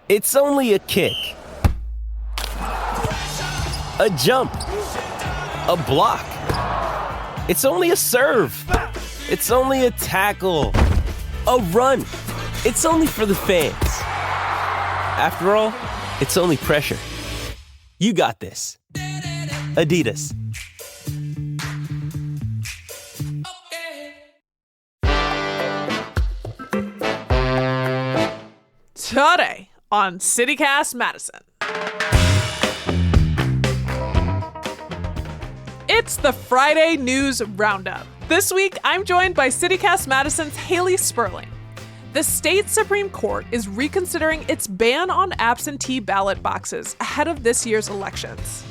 It's only a kick, a jump, a block. It's only a serve. It's only a tackle, a run. It's only for the fans. After all, it's only pressure. You got this. Adidas. Today on CityCast Madison. It's the Friday News Roundup. This week, I'm joined by CityCast Madison's Hayley Sperling. The state Supreme Court is reconsidering its ban on absentee ballot boxes ahead of this year's elections.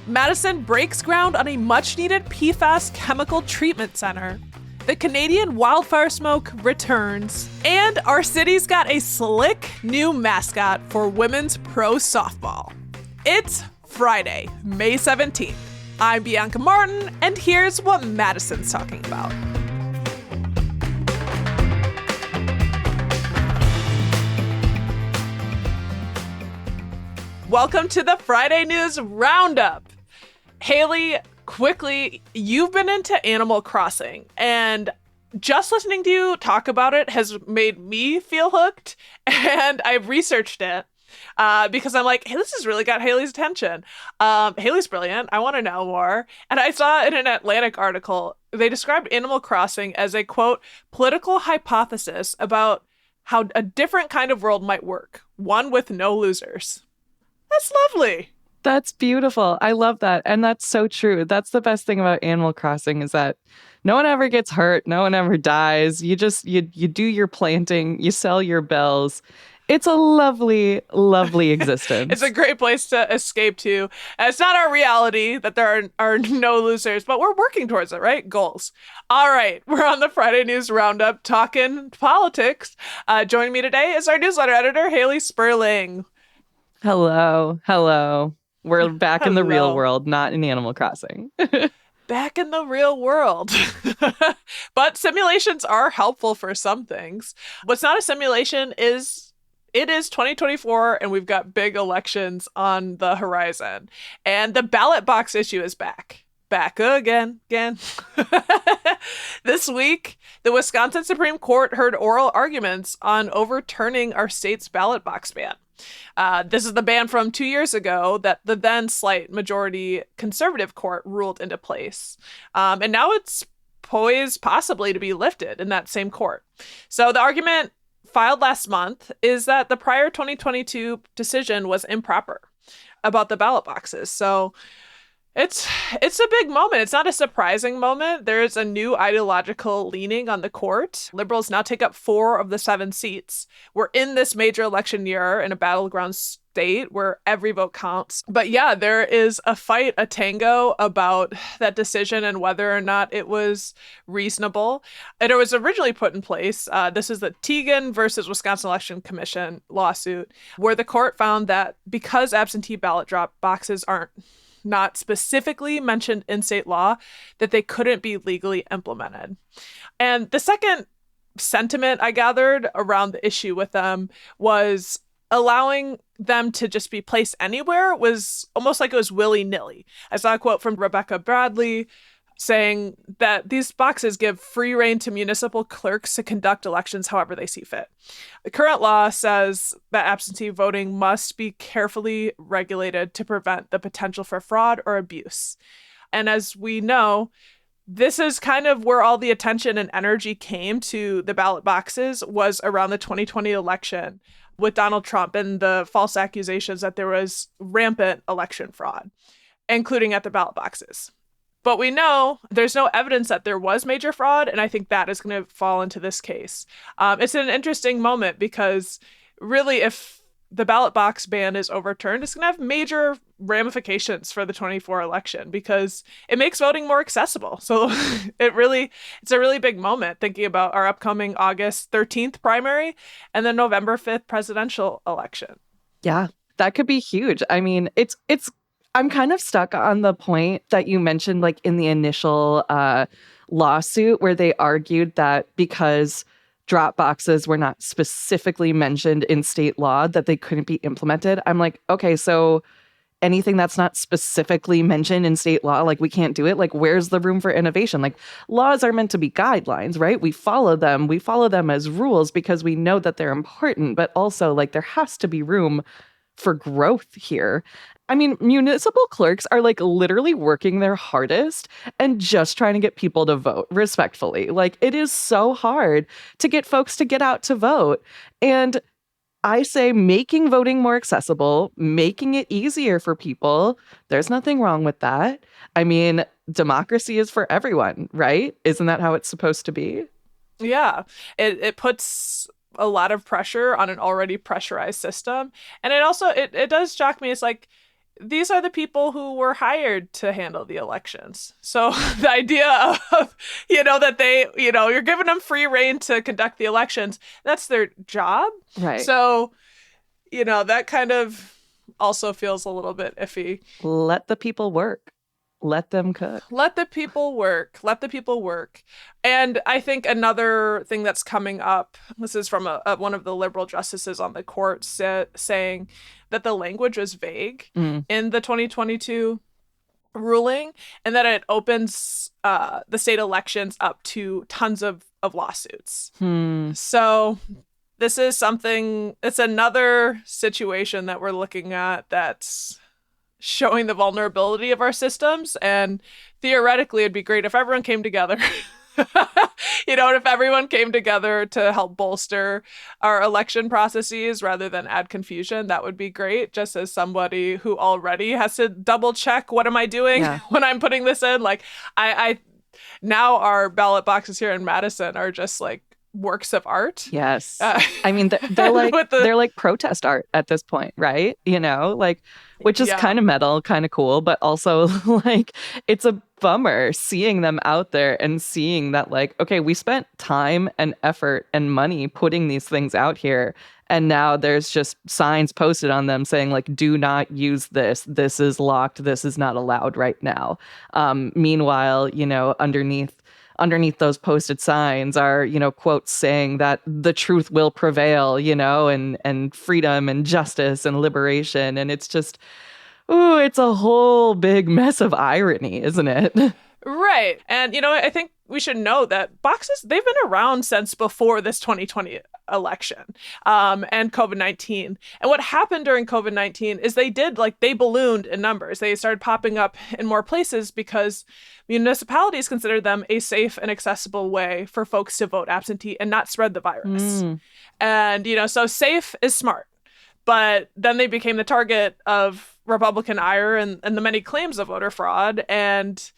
Madison breaks ground on a much-needed PFAS chemical treatment center. The Canadian wildfire smoke returns. And our city's got a slick new mascot for women's pro softball. It's Friday, May 17th. I'm Bianca Martin, and here's what Madison's talking about. Welcome to the Friday News Roundup. Hayley, quickly, you've been into Animal Crossing, and just listening to you talk about it has made me feel hooked, and I've researched it because I'm like, hey, this has really got Hayley's attention. Hayley's brilliant. I want to know more. And I saw in an Atlantic article, they described Animal Crossing as a, quote, political hypothesis about how a different kind of world might work, one with no losers. That's lovely. That's beautiful. I love that. And that's so true. That's the best thing about Animal Crossing is that no one ever gets hurt. No one ever dies. You do your planting. You sell your bells. It's a lovely, lovely existence. It's a great place to escape to. It's not our reality that there are no losers, but we're working towards it, right? Goals. All right. We're on the Friday News Roundup talking politics. Joining me today is our newsletter editor, Hayley Sperling. Hello. We're back in the real world, not in Animal Crossing. Back in the real world. But simulations are helpful for some things. What's not a simulation is it is 2024 and we've got big elections on the horizon. And the ballot box issue is back. Back again. This week, the Wisconsin Supreme Court heard oral arguments on overturning our state's ballot box ban. This is the ban from 2 years ago that the then slight majority conservative court ruled into place. And now it's poised possibly to be lifted in that same court. So the argument filed last month is that the prior 2022 decision was improper about the ballot boxes. So it's a big moment. It's not a surprising moment. There's a new ideological leaning on the court. Liberals now take up 4 of the 7 seats. We're in this major election year in a battleground state where every vote counts. But yeah, there is a fight, a tango about that decision and whether or not it was reasonable. And it was originally put in place. This is the Teagan versus Wisconsin Election Commission lawsuit, where the court found that because absentee ballot drop boxes aren't not specifically mentioned in state law, that they couldn't be legally implemented. And the second sentiment I gathered around the issue with them was allowing them to just be placed anywhere was almost like it was willy-nilly. I saw a quote from Rebecca Bradley saying that these boxes give free rein to municipal clerks to conduct elections however they see fit. The current law says that absentee voting must be carefully regulated to prevent the potential for fraud or abuse. And as we know, this is kind of where all the attention and energy came to the ballot boxes was around the 2020 election with Donald Trump and the false accusations that there was rampant election fraud, including at the ballot boxes. But we know there's no evidence that there was major fraud, and I think that is going to fall into this case. It's an interesting moment because really if the ballot box ban is overturned, it's going to have major ramifications for the 24 election because it makes voting more accessible. So it's a really big moment thinking about our upcoming August 13th primary and the November 5th presidential election. Yeah, that could be huge. I mean, I'm kind of stuck on the point that you mentioned, like in the initial lawsuit where they argued that because drop boxes were not specifically mentioned in state law, that they couldn't be implemented. I'm like, okay, so anything that's not specifically mentioned in state law, like we can't do it. Like, where's the room for innovation? Like, laws are meant to be guidelines, right? We follow them. We follow them as rules because we know that they're important, but also like there has to be room for growth here. I mean, municipal clerks are like literally working their hardest and just trying to get people to vote respectfully. Like, it is so hard to get folks to get out to vote. And I say making voting more accessible, making it easier for people. There's nothing wrong with that. I mean, democracy is for everyone, right? Isn't that how it's supposed to be? Yeah, it puts a lot of pressure on an already pressurized system. And it also, it does shock me. It's like, these are the people who were hired to handle the elections. So the idea of, that they, you're giving them free reign to conduct the elections, that's their job. Right. So, that kind of also feels a little bit iffy. Let the people work. Let them cook. Let the people work. Let the people work. And I think another thing that's coming up, this is from one of the liberal justices on the court saying that the language was vague in the 2022 ruling, and that it opens the state elections up to tons of lawsuits. So this is something, it's another situation that we're looking at that's showing the vulnerability of our systems. And theoretically, it'd be great if everyone came together. If everyone came together to help bolster our election processes rather than add confusion, that would be great. Just as somebody who already has to double check, what am I doing when I'm putting this in? Like, I now our ballot boxes here in Madison are just like works of art. Yes. I mean, they're like they're like protest art at this point, right? Which is kind of metal, kind of cool, but also like it's a bummer seeing them out there and seeing that like, okay, we spent time and effort and money putting these things out here, and now there's just signs posted on them saying like, do not use this. This is locked. This is not allowed right now. Meanwhile, underneath those posted signs are, quotes saying that the truth will prevail, and freedom and justice and liberation. And it's just, it's a whole big mess of irony, isn't it? Right. And, I think we should know that boxes, they've been around since before this 2020 election and COVID-19. And what happened during COVID-19 is they ballooned in numbers. They started popping up in more places because municipalities considered them a safe and accessible way for folks to vote absentee and not spread the virus. And, so safe is smart. But then they became the target of Republican ire and the many claims of voter fraud. And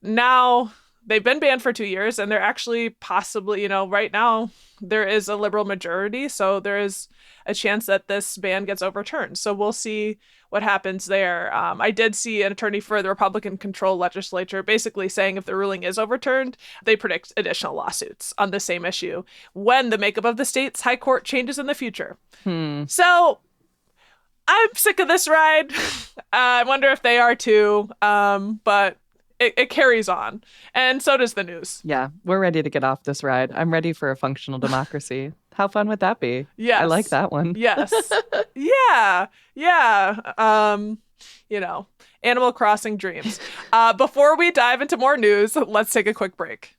now they've been banned for 2 years, and they're actually possibly, right now there is a liberal majority. So there is a chance that this ban gets overturned. So we'll see what happens there. I did see an attorney for the Republican-controlled legislature basically saying if the ruling is overturned, they predict additional lawsuits on the same issue when the makeup of the state's high court changes in the future. So I'm sick of this ride. I wonder if they are too. But it carries on. And so does the news. Yeah, we're ready to get off this ride. I'm ready for a functional democracy. How fun would that be? Yes. I like that one. Yes. Yeah. Animal Crossing dreams. Before we dive into more news, let's take a quick break.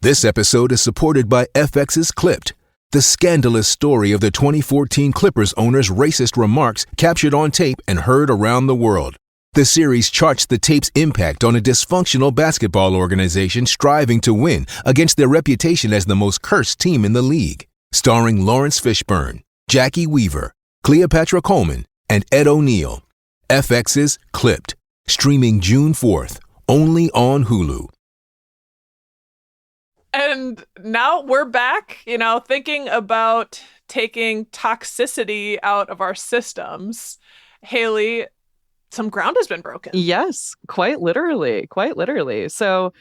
This episode is supported by FX's Clipped, the scandalous story of the 2014 Clippers owner's racist remarks captured on tape and heard around the world. The series charts the tape's impact on a dysfunctional basketball organization striving to win against their reputation as the most cursed team in the league. Starring Lawrence Fishburne, Jackie Weaver, Cleopatra Coleman, and Ed O'Neill. FX's Clipped, streaming June 4th, only on Hulu. And now we're back, thinking about taking toxicity out of our systems. Hayley, some ground has been broken. Yes, quite literally. So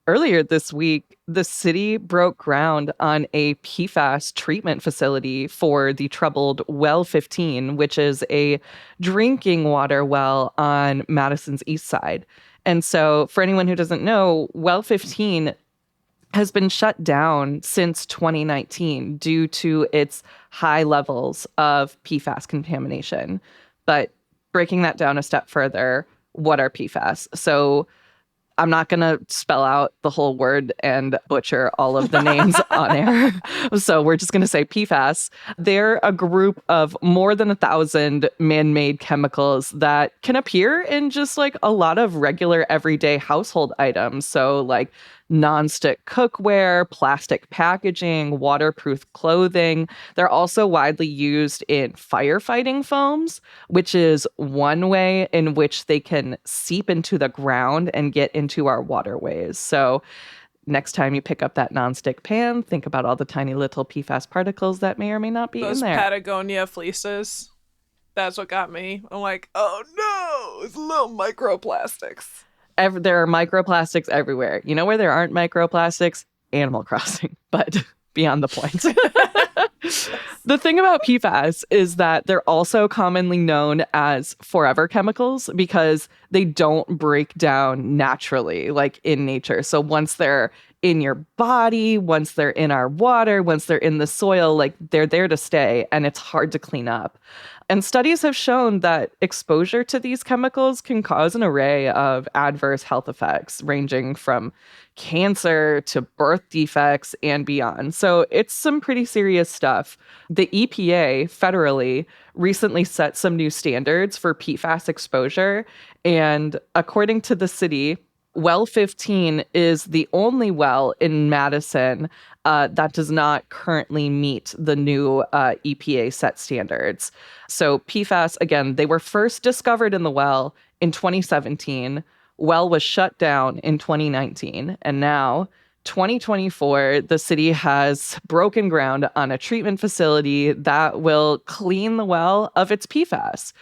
earlier this week, the city broke ground on a PFAS treatment facility for the troubled Well 15, which is a drinking water well on Madison's east side. And so for anyone who doesn't know, Well 15 has been shut down since 2019 due to its high levels of PFAS contamination. But breaking that down a step further, what are PFAS? So I'm not going to spell out the whole word and butcher all of the names on air. So we're just going to say PFAS. They're a group of more than 1,000 man-made chemicals that can appear in just like a lot of regular everyday household items. So like nonstick cookware, plastic packaging, waterproof clothing. They're also widely used in firefighting foams, which is one way in which they can seep into the ground and get into our waterways. So next time you pick up that nonstick pan, think about all the tiny little PFAS particles that may or may not be Those in there. Patagonia fleeces. That's what got me. I'm like, oh no, it's little microplastics. There are microplastics everywhere. You know where there aren't microplastics? Animal Crossing, but beyond the point. The thing about PFAS is that they're also commonly known as forever chemicals because they don't break down naturally, like in nature. So once they're in your body, once they're in our water, once they're in the soil, like they're there to stay and it's hard to clean up. And studies have shown that exposure to these chemicals can cause an array of adverse health effects, ranging from cancer to birth defects and beyond. So it's some pretty serious stuff. The EPA federally recently set some new standards for PFAS exposure. And according to the city, Well 15 is the only well in Madison that does not currently meet the new EPA set standards. So PFAS, again, they were first discovered in the well in 2017. Well was shut down in 2019. And now, 2024, the city has broken ground on a treatment facility that will clean the well of its PFAS,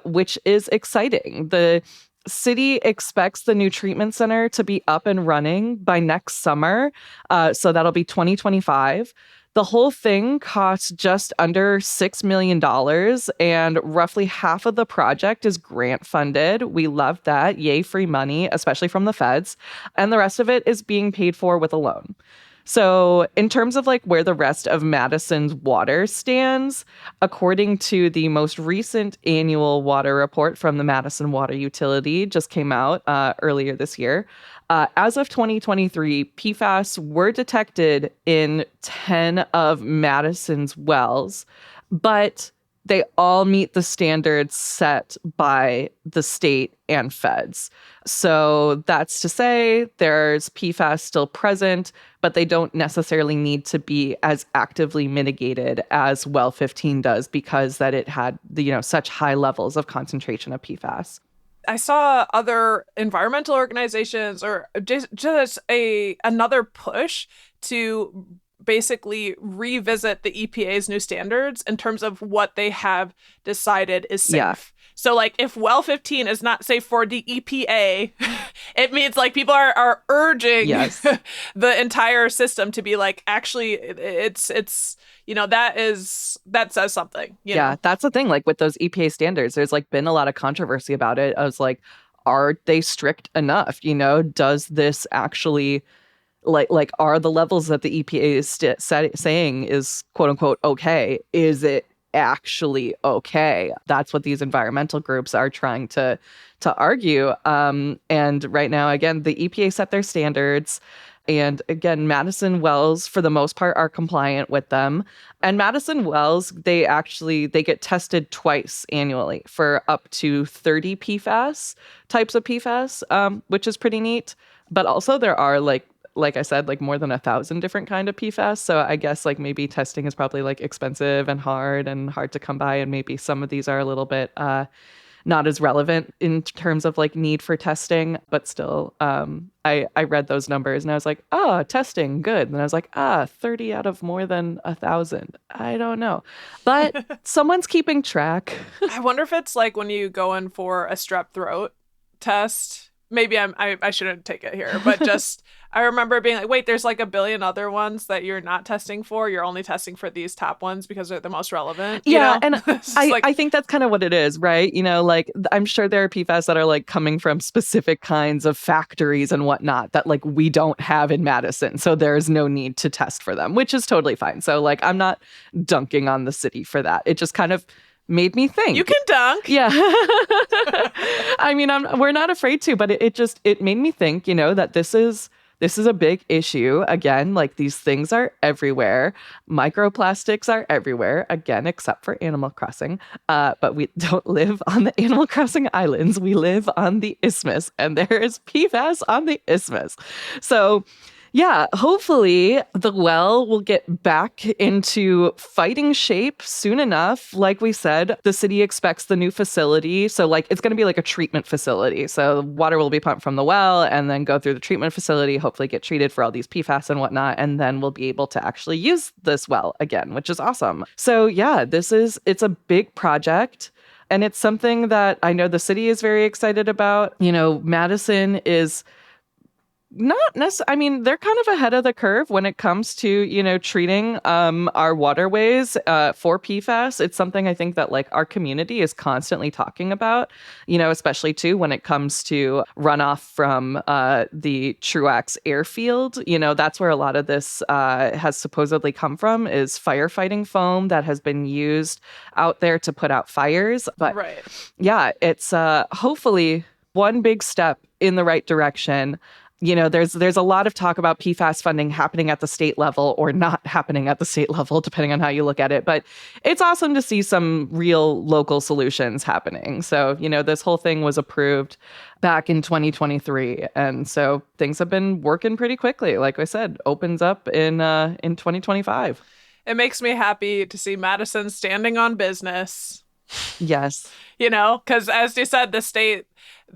which is exciting. The city expects the new treatment center to be up and running by next summer. So that'll be 2025. The whole thing costs just under $6 million, and roughly half of the project is grant funded. We love that. Yay, free money, especially from the feds. And the rest of it is being paid for with a loan. So in terms of like where the rest of Madison's water stands, according to the most recent annual water report from the Madison Water Utility, just came out earlier this year, as of 2023, PFAS were detected in 10 of Madison's wells, but they all meet the standards set by the state and feds. So that's to say there's PFAS still present, but they don't necessarily need to be as actively mitigated as Well 15 does because that it had such high levels of concentration of PFAS. I saw other environmental organizations or just another push to basically revisit the EPA's new standards in terms of what they have decided is safe. Yeah. So like if Well 15 is not safe for the EPA, it means like people are urging Yes. the entire system to be like, actually it's that says something. You know? That's the thing. Like with those EPA standards, there's like been a lot of controversy about it. I was like, are they strict enough? Does this actually like are the levels that the EPA is saying is quote unquote okay? Is it actually okay? That's what these environmental groups are trying to argue. And right now, again, the EPA set their standards. And again, Madison wells, for the most part, are compliant with them. And Madison wells, they get tested twice annually for up to 30 types of PFAS, which is pretty neat. But also there are like I said, like more than 1,000 different kind of PFAS. So I guess like maybe testing is probably like expensive and hard to come by. And maybe some of these are a little bit not as relevant in terms of like need for testing. But still, I read those numbers and I was like, testing, good. And I was like, 30 out of more than 1,000. I don't know. But someone's keeping track. I wonder if it's like when you go in for a strep throat test maybe I shouldn't take it here, but just I remember being like, wait, there's like a billion other ones that you're not testing for. You're only testing for these top ones because they're the most relevant. Yeah, you know? and I think that's kind of what it is, right? Like I'm sure there are PFAS that are like coming from specific kinds of factories and whatnot that like we don't have in Madison. So there's no need to test for them, which is totally fine. So like I'm not dunking on the city for that. It just kind of made me think. You can dunk. Yeah. I mean, we're not afraid to, but it made me think, that this is a big issue. Again, like these things are everywhere. Microplastics are everywhere, again, except for Animal Crossing. But we don't live on the Animal Crossing islands. We live on the isthmus, and there is PFAS on the isthmus. So yeah, hopefully the well will get back into fighting shape soon enough. Like we said, the city expects the new facility. So like it's going to be like a treatment facility. So water will be pumped from the well and then go through the treatment facility, hopefully get treated for all these PFAS and whatnot. And then we'll be able to actually use this well again, which is awesome. So yeah, it's a big project. And it's something that I know the city is very excited about. Madison is not necessarily, I mean, they're kind of ahead of the curve when it comes to, treating our waterways for PFAS. It's something I think that like our community is constantly talking about, especially too when it comes to runoff from the Truax airfield. That's where a lot of this has supposedly come from, is firefighting foam that has been used out there to put out fires. But right. Yeah, it's hopefully one big step in the right direction. There's a lot of talk about PFAS funding happening at the state level or not happening at the state level, depending on how you look at it. But it's awesome to see some real local solutions happening. So, this whole thing was approved back in 2023. And so things have been working pretty quickly. Like I said, opens up in 2025. It makes me happy to see Madison standing on business. Yes. Because as you said, the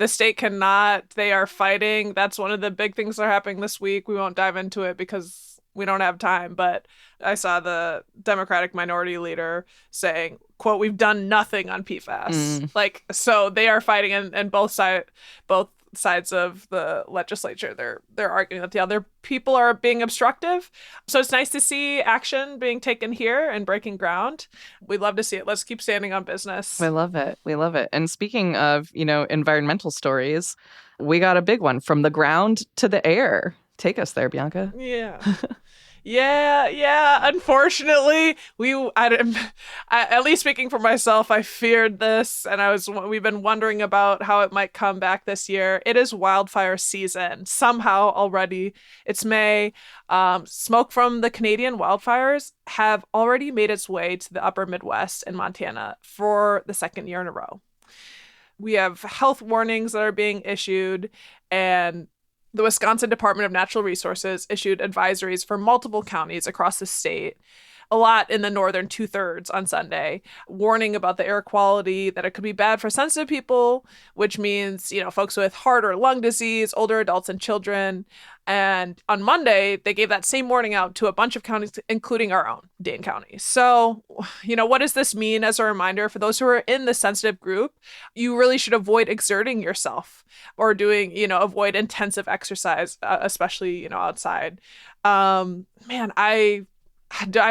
state cannot, they are fighting. That's one of the big things that are happening this week. We won't dive into it because we don't have time, but I saw the Democratic minority leader saying, quote, "We've done nothing on PFAS." So they are fighting, and both sides of the legislature, they're arguing that the other people are being obstructive. So it's nice to see action being taken here and breaking ground. We'd love to see it. Let's keep standing on business. We love it. And speaking of, environmental stories, we got a big one, from the ground to the air. Take us there, Bianca. Yeah. Yeah. Unfortunately, at least speaking for myself, I feared this, and we've been wondering about how it might come back this year. It is wildfire season. Somehow already, it's May. Smoke from the Canadian wildfires have already made its way to the upper Midwest and Montana for the second year in a row. We have health warnings that are being issued, and the Wisconsin Department of Natural Resources issued advisories for multiple counties across the state, a lot in the northern 2/3 on Sunday, warning about the air quality, that it could be bad for sensitive people, which means, folks with heart or lung disease, older adults and children. And on Monday, they gave that same warning out to a bunch of counties, including our own, Dane County. So, what does this mean as a reminder for those who are in the sensitive group? You really should avoid exerting yourself or avoid intensive exercise, especially, outside. I've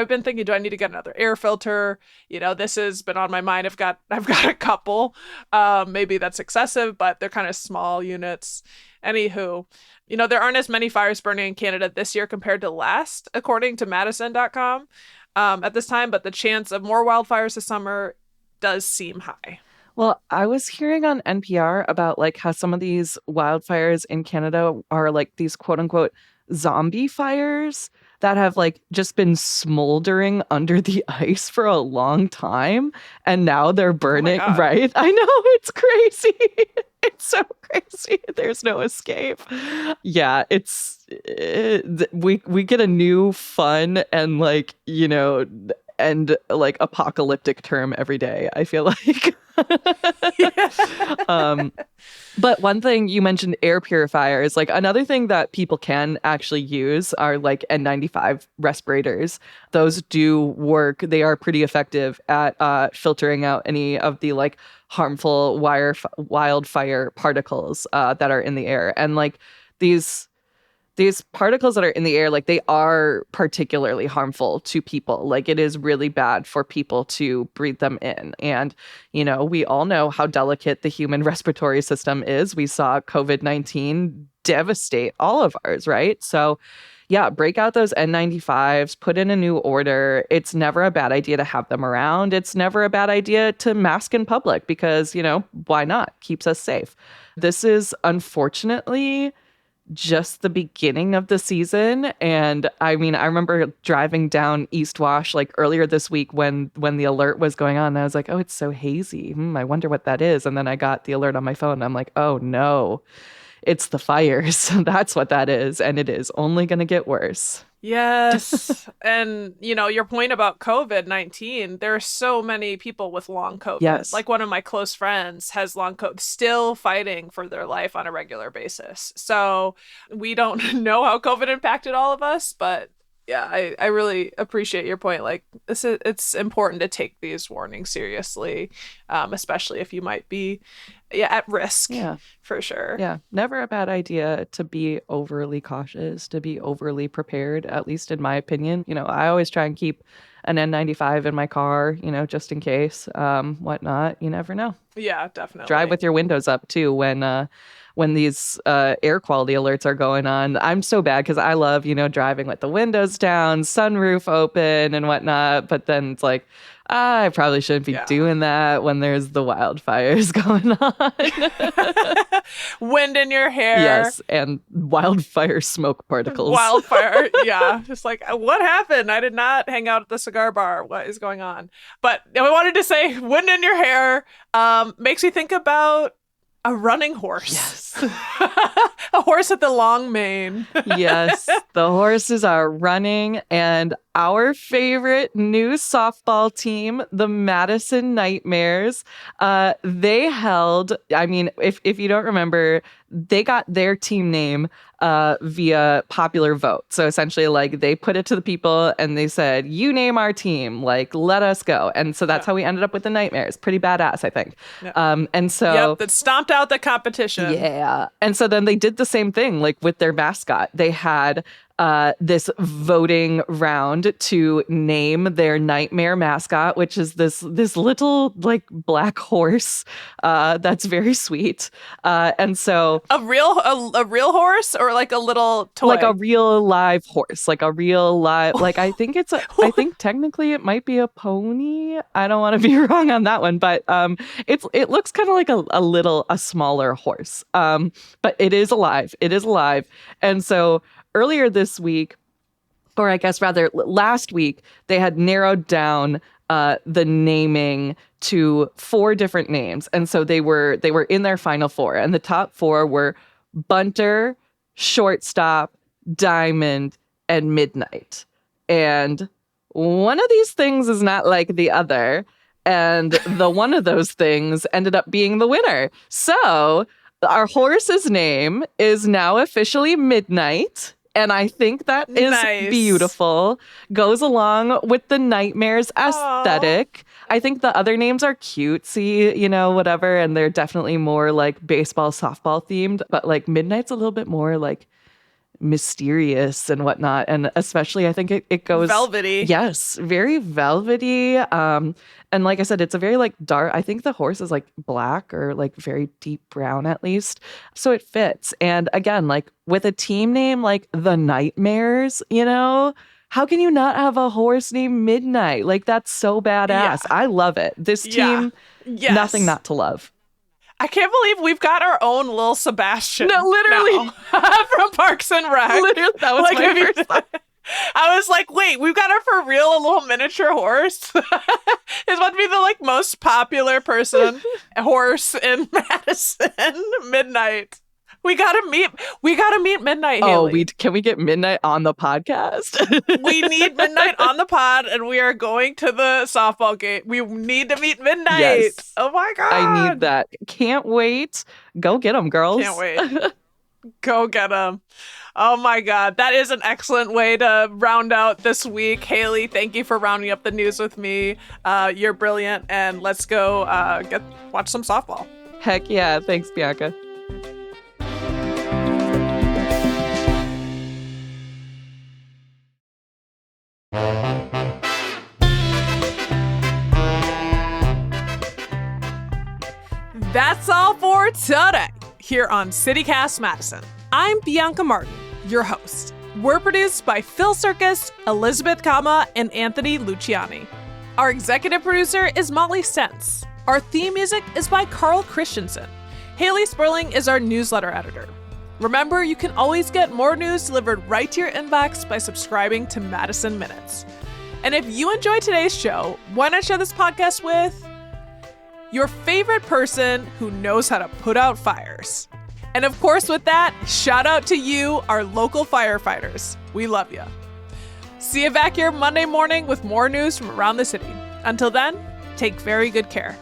been thinking, do I need to get another air filter? This has been on my mind. I've got a couple. Maybe that's excessive, but they're kind of small units. Anywho, there aren't as many fires burning in Canada this year compared to last, according to Madison.com at this time, but the chance of more wildfires this summer does seem high. Well, I was hearing on NPR about like how some of these wildfires in Canada are like these quote unquote zombie fires that have like just been smoldering under the ice for a long time, and now they're burning. Oh my God. Right? I know, it's crazy. It's so crazy. There's no escape. Yeah, we get a new fun and and like apocalyptic term every day, I feel like. But one thing you mentioned, air purifiers, like another thing that people can actually use are like N95 respirators. Those do work. They are pretty effective at filtering out any of the like harmful wildfire particles that are in the air. And like these particles that are in the air, like they are particularly harmful to people. Like it is really bad for people to breathe them in. And, you know, we all know how delicate the human respiratory system is. We saw COVID-19 devastate all of ours, right? So yeah, break out those N95s, put in a new order. It's never a bad idea to have them around. It's never a bad idea to mask in public because, you know, why not? Keeps us safe. This is unfortunately just the beginning of the season. And I mean, I remember driving down East Wash like earlier this week when the alert was going on. And I was like, oh, it's so hazy. I wonder what that is. And then I got the alert on my phone. And I'm like, oh no, it's the fires. That's what that is. And it is only going to get worse. Yes. And, you know, your point about COVID-19, there are so many people with long COVID. Yes. Like one of my close friends has long COVID, still fighting for their life on a regular basis. So we don't know how COVID impacted all of us, but yeah, I really appreciate your point. Like it's important to take these warnings seriously, especially if you might be at risk. Yeah, for sure. Yeah, never a bad idea to be overly cautious, to be overly prepared, at least in my opinion. You know, I always try and keep an N95 in my car, you know, just in case, whatnot. You never know. Yeah, definitely. Drive with your windows up too when these air quality alerts are going on. I'm so bad because I love, you know, driving with the windows down, sunroof open and whatnot. But then it's like, I probably shouldn't be doing that when there's the wildfires going on. Wind in your hair. Yes, and wildfire smoke particles. Wildfire, yeah. Just like, what happened? I did not hang out at the cigar bar. What is going on? But I wanted to say, wind in your hair makes you think about a running horse. Yes. A horse with the long mane. Yes, the horses are running, and our favorite new softball team, the Madison Nightmares, they held, I mean, if you don't remember, they got their team name via popular vote. So essentially, like, they put it to the people and they said, you name our team, like, let us go. And so that's how we ended up with the Nightmares. Pretty badass, I think. And so... Yep, that stomped out the competition. Yeah. And so then they did the same thing, like, with their mascot. They had this voting round to name their nightmare mascot, which is this little like black horse that's very sweet. And so a real horse or like a little toy? Like a real live horse, like a real live, like I think I think technically it might be a pony. I don't want to be wrong on that one, but it looks kind of like a smaller horse. But it is alive. It is alive. And so earlier this week, or I guess rather last week, they had narrowed down the naming to 4 different names. And so they were in their final 4. And the top 4 were bunter, shortstop, diamond, and midnight. And one of these things is not like the other. And the one of those things ended up being the winner. So our horse's name is now officially Midnight. And I think that is beautiful. Goes along with the Nightmares aesthetic. Aww. I think the other names are cutesy, you know, whatever. And they're definitely more like baseball, softball themed. But like Midnight's a little bit more like mysterious and whatnot. And especially I think it goes velvety. Yes, very velvety. And like I said, it's a very like dark, I think the horse is like black or like very deep brown at least. So it fits. And again, like with a team name like the Nightmares, you know, how can you not have a horse named Midnight? Like that's so badass. Yeah. I love it. This team, nothing not to love. I can't believe we've got our own Lil Sebastian. No, literally. From Parks and Rec. Literally, that was like, my first thought. I was like, wait, we've got her for real, a little miniature horse? It's about to be the like most popular horse in Madison. Midnight. We gotta meet midnight, Hayley. Can we get midnight on the podcast? We need midnight on the pod, and we are going to the softball game. We need to meet midnight. Yes. Oh my God. I need that. Can't wait. Go get them, girls. Can't wait. Go get them. Oh my God. That is an excellent way to round out this week. Hayley, thank you for rounding up the news with me. You're brilliant. And let's go watch some softball. Heck yeah. Thanks, Bianca. That's all for today here on CityCast Madison. I'm Bianca Martin, your host. We're produced by Phil Circus, Elizabeth Kama, and Anthony Luciani. Our executive producer is Molly Stentz. Our theme music is by Carl Christensen. Hayley Sperling is our newsletter editor. Remember, you can always get more news delivered right to your inbox by subscribing to Madison Minutes. And if you enjoyed today's show, why not share this podcast with your favorite person who knows how to put out fires? And of course, with that, shout out to you, our local firefighters. We love you. See you back here Monday morning with more news from around the city. Until then, take very good care.